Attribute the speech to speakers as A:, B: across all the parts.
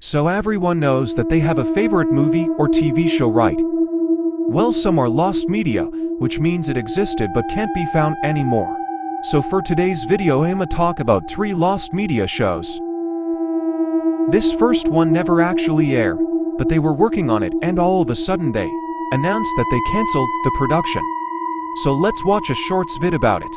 A: So everyone knows that they have a favorite movie or TV show, right? Well, some are lost media, which means it existed but can't be found anymore. So for today's video, I'ma talk about 3 lost media shows. This first one never actually aired, but they were working on it and all of a sudden they announced that they cancelled the production. So let's watch a short vid about it.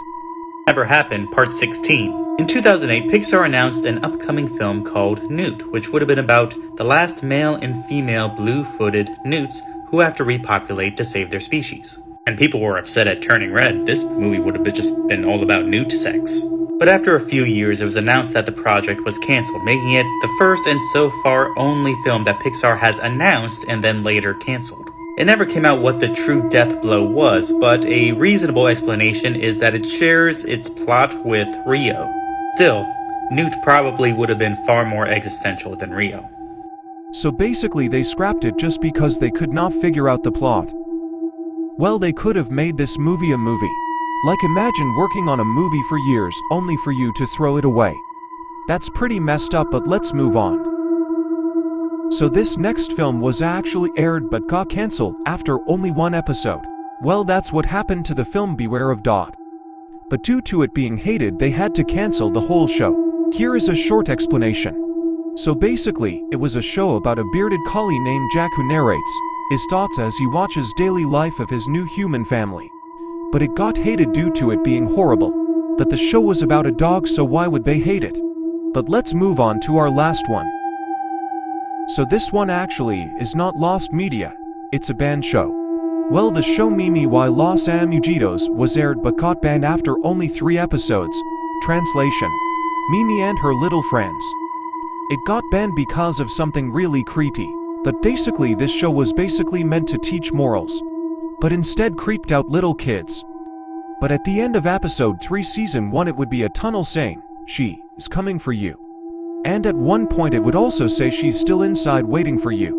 B: Never Happened, Part 16. In 2008, Pixar announced an upcoming film called Newt, which would have been about the last male and female blue-footed newts who have to repopulate to save their species. And people were upset at Turning Red. This movie would have just been all about newt sex. But after a few years, it was announced that the project was cancelled, making it the first and so far only film that Pixar has announced and then later cancelled. It never came out what the true death blow was, but a reasonable explanation is that it shares its plot with Rio. Still, Newt probably would have been far more existential than Rio.
A: So basically they scrapped it just because they could not figure out the plot. Well, they could have made this movie a movie. Like, imagine working on a movie for years only for you to throw it away. That's pretty messed up, but let's move on. So this next film was actually aired but got cancelled after only 1 episode. Well, that's what happened to the film Beware of Dodd. But due to it being hated, they had to cancel the whole show. Here is a short explanation. So basically, it was a show about a bearded collie named Jack who narrates his thoughts as he watches daily life of his new human family. But it got hated due to it being horrible. But the show was about a dog, so why would they hate it? But let's move on to our last one. So this one actually is not lost media, it's a banned show. Well, the show Mimi y los Amiguitos was aired but got banned after only 3 episodes. Translation: Mimi and her little friends. It got banned because of something really creepy. But basically this show was basically meant to teach morals, but instead creeped out little kids. But at the end of episode 3 season 1 it would be a tunnel saying, "She is coming for you." And at one point it would also say she's still inside waiting for you,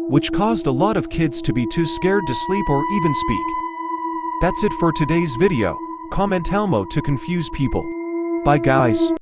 A: which caused a lot of kids to be too scared to sleep or even speak. That's it for today's video. Comment Elmo to confuse people. Bye guys.